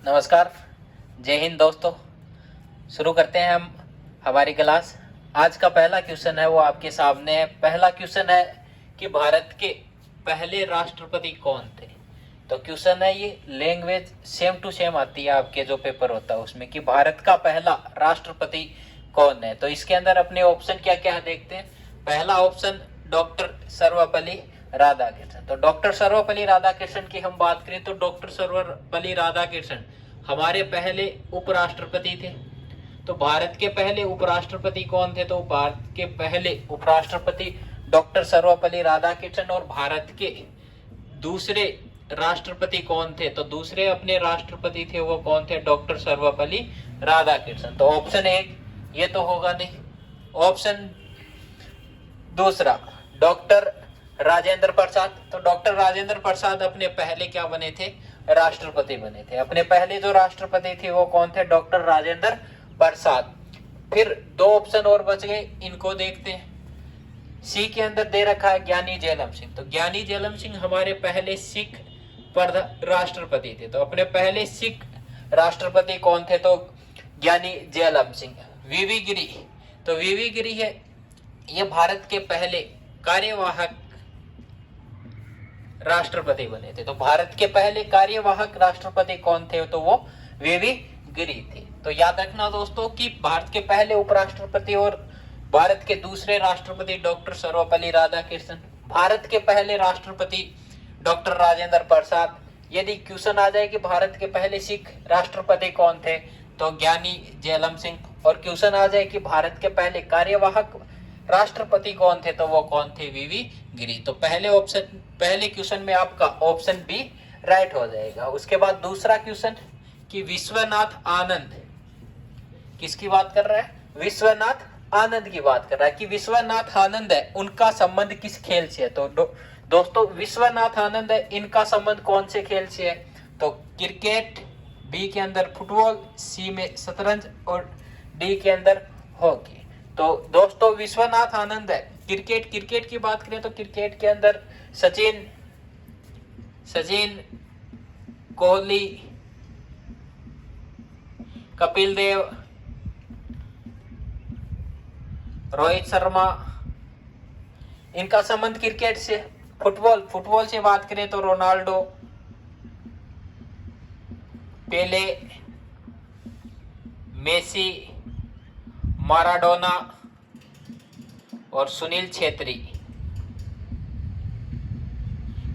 नमस्कार, जय हिंद दोस्तों। शुरू करते हैं हम हमारी क्लास। आज का पहला क्वेश्चन है वो आपके सामने है। पहला क्वेश्चन है कि भारत के पहले राष्ट्रपति कौन थे। तो क्वेश्चन है ये, लैंग्वेज सेम टू सेम आती है आपके जो पेपर होता है उसमें कि भारत का पहला राष्ट्रपति कौन है। तो इसके अंदर अपने ऑप्शन क्या क्या है देखते हैं। पहला ऑप्शन डॉक्टर सर्वपल्ली राधाकृष्णन। तो डॉक्टर सर्वपल्ली राधाकृष्णन की हम बात करें तो डॉक्टर सर्वपल्ली राधाकृष्णन हमारे पहले उपराष्ट्रपति थे। तो भारत के पहले उपराष्ट्रपति कौन थे, तो भारत के पहले उपराष्ट्रपति डॉक्टर सर्वपल्ली राधाकृष्णन। और भारत के दूसरे राष्ट्रपति कौन थे, तो दूसरे अपने राष्ट्रपति थे वो कौन थे, डॉक्टर सर्वपल्ली राधाकृष्णन। तो ऑप्शन एक ये तो होगा नहीं। ऑप्शन दूसरा डॉक्टर राजेंद्र प्रसाद। तो डॉक्टर राजेंद्र प्रसाद अपने पहले क्या बने थे, राष्ट्रपति बने थे। अपने पहले जो राष्ट्रपति थे वो कौन थे, डॉक्टर राजेंद्र प्रसाद। फिर दो ऑप्शन और बच गए, इनको देखते हैं। सी के अंदर दे रखा है ज्ञानी जेलम सिंह। तो ज्ञानी जेलम सिंह हमारे पहले सिख राष्ट्रपति थे। तो अपने पहले सिख राष्ट्रपति कौन थे, तो ज्ञानी जेलम सिंह। वीवी गिरी। तो वीवी गिरी है ये भारत के पहले कार्यवाहक राष्ट्रपति बने थे। तो भारत के पहले कार्यवाहक राष्ट्रपति कौन थे, तो वो वीवी गिरी थे। तो याद रखना दोस्तों कि भारत के पहले उपराष्ट्रपति और भारत के दूसरे राष्ट्रपति डॉक्टर सर्वपल्ली राधाकृष्णन, भारत के पहले राष्ट्रपति डॉक्टर राजेंद्र प्रसाद। यदि क्वेश्चन आ जाए कि भारत के पहले सिख राष्ट्रपति कौन थे, तो ज्ञानी जेलम सिंह। और क्वेश्चन आ जाए कि भारत के पहले कार्यवाहक राष्ट्रपति कौन थे, तो वो कौन थे, वीवी गिरी। तो पहले क्वेश्चन में आपका ऑप्शन बी राइट हो जाएगा। उसके बाद दूसरा क्वेश्चन कि विश्वनाथ आनंद किसकी बात कर रहा है, विश्वनाथ आनंद की बात कर रहा है कि विश्वनाथ आनंद है उनका संबंध किस खेल से है। तो दोस्तों विश्वनाथ आनंद है, इनका संबंध कौन से खेल से है, तो क्रिकेट, बी के अंदर फुटबॉल, सी में शतरंज और डी के अंदर हॉकी। तो दोस्तों विश्वनाथ आनंद है क्रिकेट की बात करें तो क्रिकेट के अंदर सचिन, कोहली, कपिल देव, रोहित शर्मा, इनका संबंध क्रिकेट से। फुटबॉल से बात करें तो रोनाल्डो, पेले, मेसी, माराडोना और सुनील छेत्री,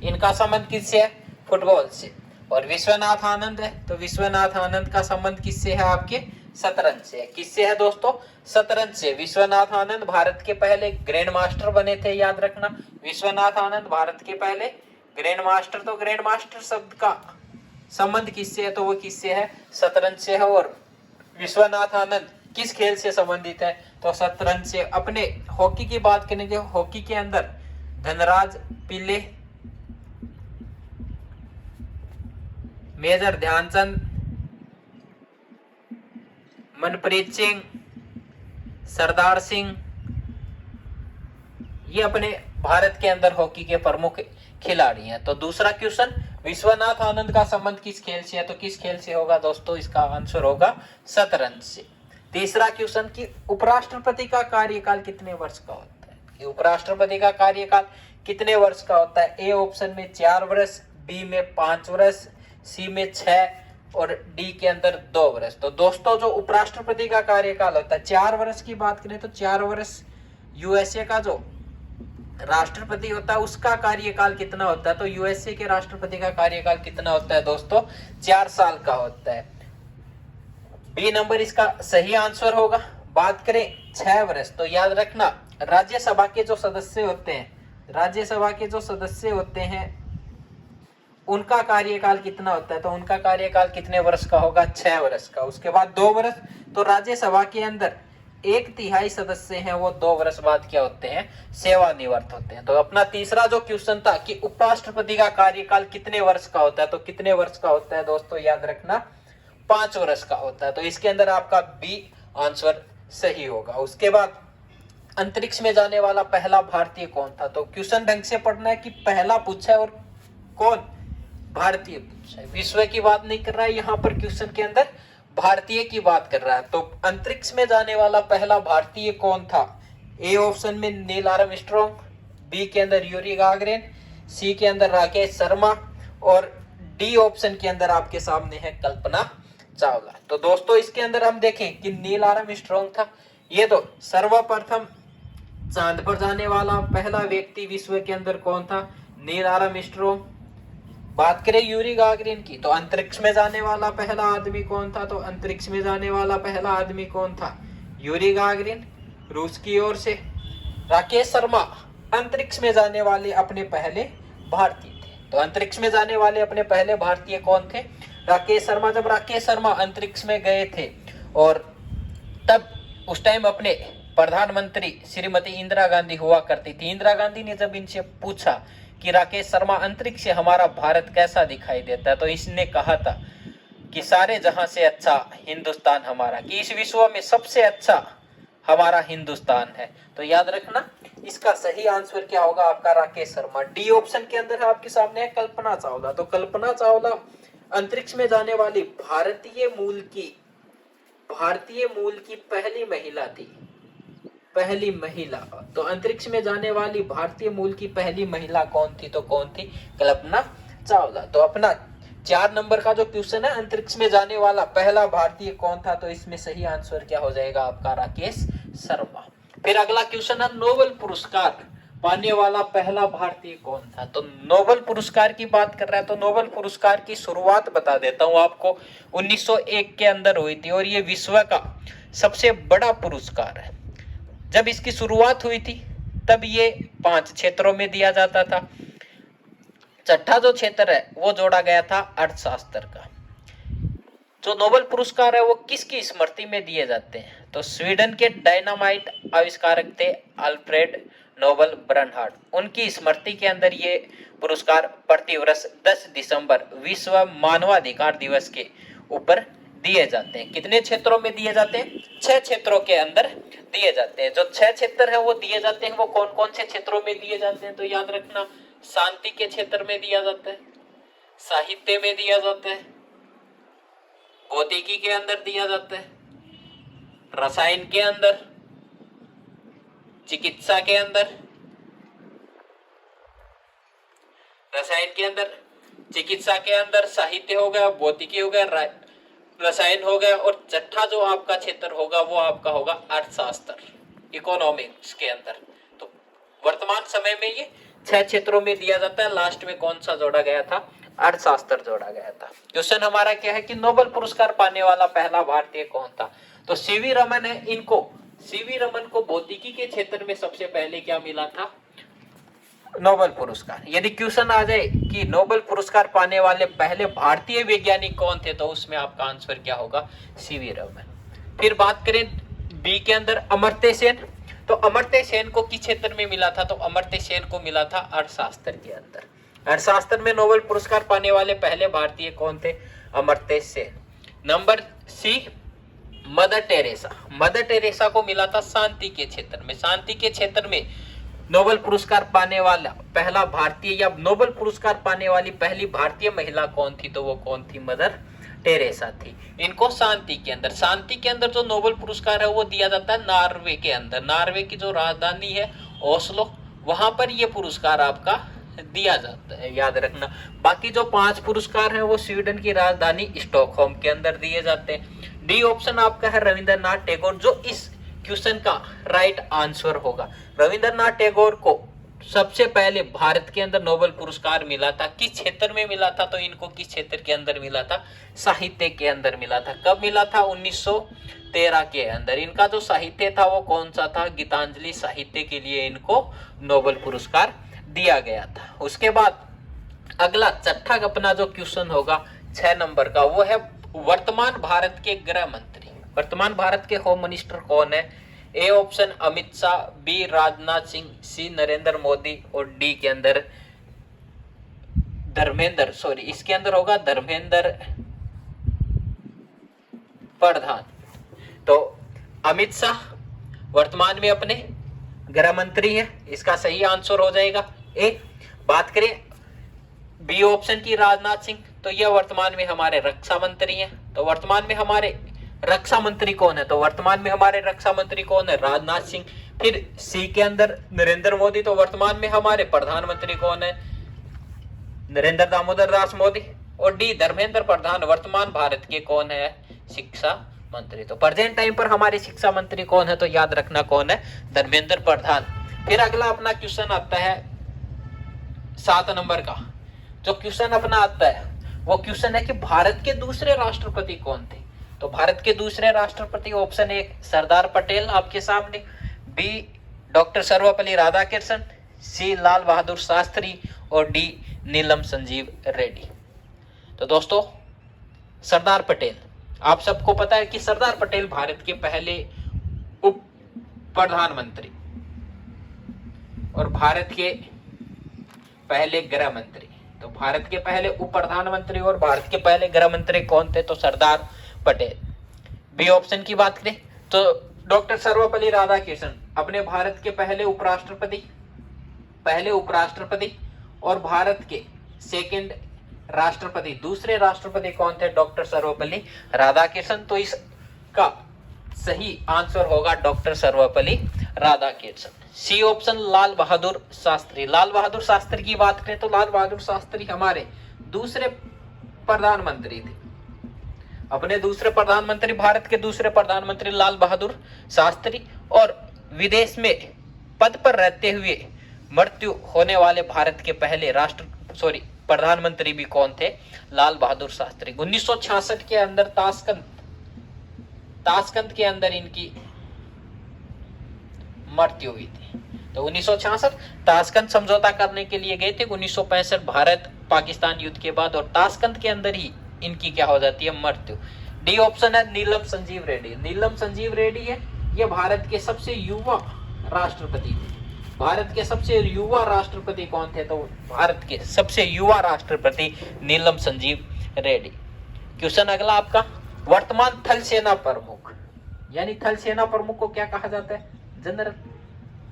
इनका संबंध किससे है, फुटबॉल से। और विश्वनाथ आनंद है तो विश्वनाथ आनंद का संबंध किससे है, आपके शतरंज से। किससे है दोस्तों, शतरंज से। विश्वनाथ आनंद भारत के पहले ग्रैंड मास्टर बने थे, याद रखना। विश्वनाथ आनंद भारत के पहले ग्रैंड मास्टर। तो ग्रैंड मास्टर शब्द का संबंध किससे है, तो वो किससे है, शतरंज से है। और विश्वनाथ आनंद किस खेल से संबंधित है, तो शतरंज से। अपने हॉकी की बात करेंगे, हॉकी के अंदर धनराज पिल्ले, मेजर ध्यानचंद, मनप्रीत सिंह, सरदार सिंह, ये अपने भारत के अंदर हॉकी के प्रमुख खिलाड़ी हैं। तो दूसरा क्वेश्चन विश्वनाथ आनंद का संबंध किस खेल से है, तो किस खेल से होगा दोस्तों, इसका आंसर होगा शतरंज से। तीसरा क्वेश्चन कि उपराष्ट्रपति का कार्यकाल कितने वर्ष का होता है, कि उपराष्ट्रपति का कार्यकाल कितने वर्ष का होता है। ए ऑप्शन में 4 वर्ष, बी में 5 वर्ष, सी में 6 और डी के अंदर 2 वर्ष। तो दोस्तों जो उपराष्ट्रपति का कार्यकाल होता है, 4 वर्ष की बात करें तो 4 वर्ष यूएसए का जो राष्ट्रपति होता है उसका कार्यकाल कितना होता है, तो यूएसए के राष्ट्रपति का कार्यकाल कितना होता है दोस्तों, 4 साल का होता है। बी नंबर इसका सही आंसर होगा। बात करें 6 वर्ष, तो याद रखना राज्यसभा के जो सदस्य होते हैं उनका कार्यकाल कितना होता है, तो उनका कार्यकाल कितने वर्ष का होगा, 6 वर्ष का। उसके बाद 2 वर्ष, तो राज्यसभा के अंदर 1/3 सदस्य हैं वो 2 वर्ष बाद क्या होते हैं, सेवानिवृत्त होते हैं। तो अपना तीसरा जो क्वेश्चन था कि उपराष्ट्रपति का कार्यकाल कितने वर्ष का होता है, तो कितने वर्ष का होता है दोस्तों, याद रखना 5 वर्ष का होता है। तो इसके अंदर आपका बी आंसर सही होगा। उसके बाद अंतरिक्ष में जाने वाला पहला भारतीय कौन था, तो क्वेश्चन ढंग से पढ़ना है कि पहला पूछा है और कौन भारतीय पूछा है, विश्व की बात नहीं कर रहा है यहाँ पर क्वेश्चन के अंदर, भारतीय की बात कर रहा है। तो अंतरिक्ष में जाने वाला पहला भारतीय कौन था? ए ऑप्शन में नील आर्मस्ट्रॉन्ग, बी के अंदर यूरी गागरिन, सी के अंदर राकेश शर्मा और डी ऑप्शन के अंदर आपके सामने है कल्पना चावला। तो दोस्तों इसके अंदर हम देखें कि नील आर्मस्ट्रॉन्ग था, ये तो सर्वप्रथम चांद पर जाने वाला पहला व्यक्ति विश्व के अंदर कौन था? Neil Armstrong. बात करें यूरी गागरिन की, तो अंतरिक्ष में जाने वाला पहला आदमी कौन था? तो अंतरिक्ष में जाने वाला पहला आदमी कौन था? यूरी गागरिन, रूस की ओर से। राकेश शर्मा अंतरिक्ष में जाने वाले अपने पहले भारतीय थे। तो अंतरिक्ष में जाने वाले अपने पहले भारतीय कौन थे? राकेश शर्मा। जब राकेश शर्मा अंतरिक्ष में गए थे और तब उस टाइम अपने प्रधानमंत्री श्रीमती इंदिरा गांधी हुआ करती थी। इंदिरा गांधी ने जब इनसे पूछा कि राकेश शर्मा अंतरिक्ष से हमारा भारत कैसा दिखाई देता है, तो इसने कहा था कि सारे जहां से अच्छा हिंदुस्तान हमारा, कि इस विश्व में सबसे अच्छा हमारा हिंदुस्तान है। तो याद रखना इसका सही आंसर क्या होगा आपका? राकेश शर्मा। डी ऑप्शन के अंदर आपके सामने है कल्पना चावला। तो कल्पना चावला अंतरिक्ष में जाने वाली भारतीय मूल की पहली महिला थी, पहली महिला। तो अंतरिक्ष में जाने वाली भारतीय मूल की पहली महिला कौन थी? तो कौन थी? कल्पना चावला। तो अपना 4 नंबर का जो क्वेश्चन है, अंतरिक्ष में जाने वाला पहला भारतीय कौन था, तो इसमें सही आंसर क्या हो जाएगा आपका? राकेश शर्मा। फिर अगला क्वेश्चन है, नोबेल पुरस्कार पाने वाला पहला भारतीय कौन था? तो नोबेल पुरस्कार की बात कर रहा है, तो नोबेल पुरस्कार की शुरुआत बता देता हूं आपको, 1901 के अंदर हुई थी और ये विश्व का सबसे बड़ा पुरस्कार है। जब इसकी शुरुआत हुई थी तब ये 5 क्षेत्रों में दिया जाता था। छठा जो क्षेत्र है वो जोड़ा गया था अर्थशास्त्र का। जो नोबेल पुरस्कार है वो किसकी स्मृति में दिए जाते हैं? तो स्वीडन के डायनामाइट आविष्कारक थे अल्फ्रेड नोबेल बर्नहार्ड, उनकी स्मृति के अंदर ये पुरस्कार प्रतिवर्ष 10 दिसंबर विश्व मानवाधिकार दिवस के ऊपर दिए जाते हैं। कितने क्षेत्रों में दिए जाते हैं? 6 क्षेत्रों के अंदर दिए जाते हैं। जो 6 क्षेत्र है वो दिए जाते हैं, वो कौन कौन से क्षेत्रों में दिए जाते हैं? तो याद रखना, शांति के क्षेत्र में दिया जाता है, साहित्य में दिया जाता है, भौतिकी के अंदर दिया जाता है, रसायन के अंदर, चिकित्सा के अंदर, रसायन के अंदर, चिकित्सा के अंदर, साहित्य हो गया, भौतिकी हो गया, रसायन हो गया, और छठा जो आपका क्षेत्र होगा वो आपका होगा अर्थशास्त्र, इकोनॉमिक्स के अंदर। तो वर्तमान समय में ये 6 क्षेत्रों में दिया जाता है। लास्ट में कौन सा जोड़ा गया था? अर्थशास्त्र जोड़ा गया था। क्वेश्चन हमारा क्या है कि नोबेल पुरस्कार पाने वाला पहला भारतीय कौन था? तो सीवी रमन है। सीवी रमन को भौतिकी के क्षेत्र में सबसे पहले क्या मिला था? नोबेल पुरस्कार। यदि क्वेश्चन आ जाए कि नोबेल पुरस्कार पाने वाले पहले भारतीय वैज्ञानिक कौन थे, तो उसमें आपका आंसर क्या होगा? सीवी रमन। फिर बात करें बी के अंदर अमर्त्य सेन, तो अमर्त्य सेन को किस क्षेत्र में मिला था? तो अमर्त्य सेन को मिला था अर्थशास्त्र के अंदर। अर्थशास्त्र में नोबेल पुरस्कार पाने वाले पहले भारतीय कौन थे? Amartya Sen. Number C, Mother Teresa. Mother Teresa को मिला था शांति के क्षेत्र में। शांति के क्षेत्र में नोबेल पुरस्कार पाने वाला पहला भारतीय, या नोबेल पुरस्कार पाने वाली पहली भारतीय महिला कौन थी? तो वो कौन थी? मदर टेरेसा थी। इनको शांति के अंदर जो नोबेल पुरस्कार है वो दिया जाता है नॉर्वे के अंदर। नॉर्वे की जो राजधानी है ओस्लो, वहां पर ये पुरस्कार आपका दिया जाता है, याद रखना। बाकी जो 5 पुरस्कार हैं वो स्वीडन की राजधानी स्टॉकहोम के अंदर दिए जाते हैं। डी ऑप्शन आपका है रविंद्रनाथ टैगोर, जो इस क्वेश्चन का राइट आंसर होगा। रविंद्रनाथ टैगोर को सबसे पहले भारत के अंदर नोबेल पुरस्कार मिला था। किस क्षेत्र में मिला था? तो इनको किस क्षेत्र के अंदर मिला था? साहित्य के अंदर मिला था। कब मिला था? 1913 के अंदर। इनका जो साहित्य था वो कौन सा था? गीतांजलि साहित्य के लिए इनको नोबेल पुरस्कार दिया गया था। उसके बाद अगला छठा अपना जो क्वेश्चन होगा 6 नंबर का, वो है वर्तमान भारत के गृह मंत्री। वर्तमान भारत के होम मिनिस्टर कौन है? A option Amit Shah, B Rajnath Singh, C Narendra Modi और डी के अंदर इसके अंदर होगा धर्मेंद्र प्रधान। तो अमित शाह वर्तमान में अपने गृह मंत्री है, इसका सही आंसर हो जाएगा ए। बात करें बी ऑप्शन की राजनाथ सिंह, तो यह वर्तमान में हमारे रक्षा मंत्री हैं। तो वर्तमान में हमारे रक्षा मंत्री कौन है? तो वर्तमान में हमारे रक्षा मंत्री कौन है? राजनाथ सिंह। फिर सी के अंदर नरेंद्र मोदी, तो वर्तमान में हमारे प्रधानमंत्री कौन है? नरेंद्र दामोदर दास मोदी। और डी धर्मेंद्र प्रधान, वर्तमान भारत के कौन है? शिक्षा मंत्री। तो प्रेजेंट टाइम पर हमारे शिक्षा मंत्री कौन है? तो याद रखना कौन है? धर्मेंद्र प्रधान। फिर अगला अपना क्वेश्चन आता है 7 नंबर का। जो क्वेश्चन अपना आता है वो क्वेश्चन है कि भारत के दूसरे राष्ट्रपति कौन थे? तो भारत के दूसरे राष्ट्रपति ऑप्शन 1 सरदार पटेल आपके सामने, बी डॉक्टर सर्वपल्ली राधाकृष्णन, सी लाल बहादुर शास्त्री और डी नीलम संजीव रेड्डी। तो दोस्तों सरदार पटेल, आप सबको पता है कि सरदार पटेल भारत के पहले उप प्रधानमंत्री और भारत के पहले गृह मंत्री। तो भारत के पहले उप प्रधानमंत्री और भारत के पहले गृह मंत्री कौन थे? तो सरदार पटेल। बी ऑप्शन की बात करें तो डॉक्टर सर्वपल्ली राधाकृष्णन अपने भारत के पहले उपराष्ट्रपति और भारत के सेकंड राष्ट्रपति, दूसरे राष्ट्रपति कौन थे? डॉक्टर सर्वपल्ली राधाकृष्णन। तो इसका सही आंसर होगा doctor Sarvepalli Radhakrishnan. C option Lal Bahadur Shastri. Lal Bahadur Shastri की बात करें तो लाल बहादुर शास्त्री हमारे दूसरे प्रधानमंत्री थे। अपने दूसरे प्रधानमंत्री, भारत के दूसरे प्रधानमंत्री लाल बहादुर शास्त्री, और विदेश में पद पर रहते हुए मृत्यु होने वाले भारत के पहले प्रधानमंत्री भी कौन थे? लाल बहादुर शास्त्री। 1966 के अंदर ताशकंद के अंदर इनकी मृत्यु हुई थी। तो 1966 ताशकंद समझौता करने के लिए गए थे। 1965 भारत पाकिस्तान युद्ध के बाद और ताशकंद के अंदर ही इनकी क्या हो जाती है? मृत्यु। डी ऑप्शन है नीलम संजीव रेड्डी। नीलम संजीव रेड्डी है, ये भारत के सबसे युवा राष्ट्रपति थे। भारत के सबसे युवा राष्ट्रपति कौन थे? तो भारत के सबसे युवा राष्ट्रपति नीलम संजीव रेड्डी। क्वेश्चन अगला आपका, वर्तमान थल सेना प्रमुख, यानी थल सेना प्रमुख को क्या कहा जाता है? जनरल।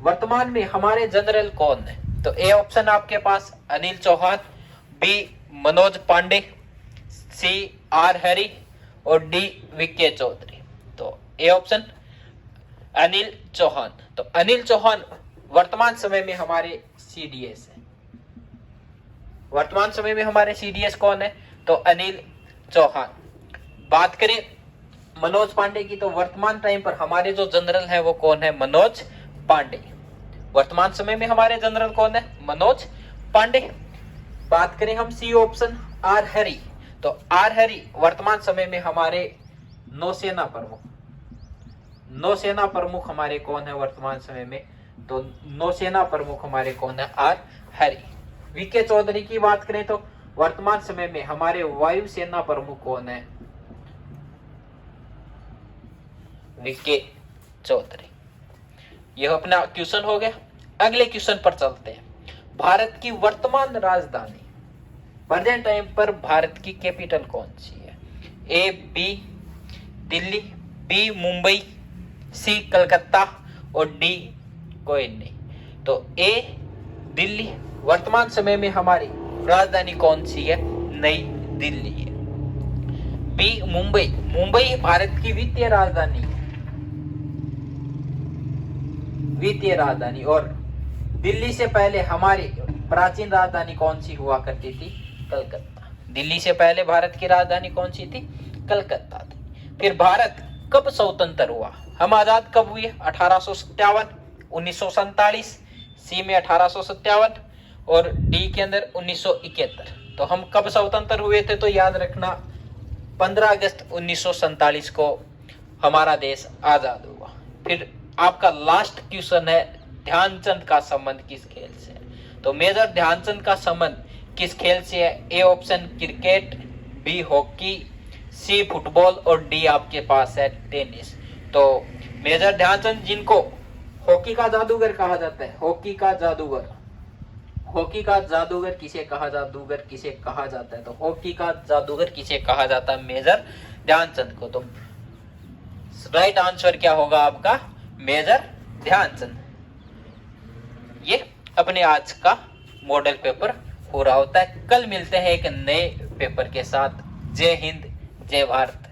वर्तमान में हमारे जनरल कौन है? तो ए ऑप्शन आपके पास Anil Chauhan, B Manoj Pande, C R Hari और डी वीके चौधरी। तो ए ऑप्शन अनिल चौहान। तो अनिल चौहान वर्तमान समय में हमारे सीडीएस है। वर्तमान समय में हमारे सीडीएस कौन है? तो अनिल चौहान। बात करें मनोज पांडे की, तो वर्तमान टाइम पर हमारे जो जनरल है वो कौन है? मनोज पांडे। वर्तमान समय में हमारे जनरल कौन है? मनोज पांडे। बात करें हम सी ऑप्शन आर हरी, तो आर हरी वर्तमान समय में हमारे नौसेना प्रमुख हमारे कौन है वर्तमान समय में? तो नौसेना प्रमुख हमारे कौन है? Are Hari. वीके चौधरी की बात करें तो वर्तमान समय में हमारे वायुसेना प्रमुख कौन है? वीके चौधरी। यह अपना क्वेश्चन हो गया। अगले क्वेश्चन पर चलते हैं। भारत की वर्तमान राजधानी, प्रेजेंट टाइम पर भारत की कैपिटल कौन सी है? A B Delhi, B Mumbai, C Calcutta और डी कोई नहीं। तो ए दिल्ली, वर्तमान समय में हमारी राजधानी कौन सी है? नई दिल्ली है। बी मुंबई, मुंबई भारत की वित्तीय राजधानी और दिल्ली से पहले हमारी प्राचीन राजधानी कौन सी हुआ करती थी? कलकत्ता। दिल्ली से पहले भारत की राजधानी कौन सी थी? कलकत्ता थी। फिर भारत कब स्वतंत्र हुआ? हम आजाद कब हुए? 1857, 1947, सी में 1857 और डी के अंदर 1971। तो हम कब स्वतंत्र हुए थे? तो याद रखना 15 अगस्त 1947 को हमारा देश आजाद हुआ। फिर आपका लास्ट क्वेश्चन है, ध्यानचंद का संबंध किस खेल से है? तो मेजर ध्यानचंद का संबंध किस खेल से है? A option cricket, B hockey, C football और डी आपके पास है टेनिस। तो मेजर ध्यानचंद, जिनको हॉकी का जादूगर कहा जाता है, हॉकी का जादूगर किसे कहा जाता है? तो हॉकी का जादूगर किसे कहा जाता है? मेजर ध्यानचंद को। तो राइट आंसर क्या होगा आपका? मेजर ध्यानचंद। ये अपने आज का मॉडल पेपर पूरा होता है। कल मिलते हैं एक नए पेपर के साथ। जय हिंद, जय भारत।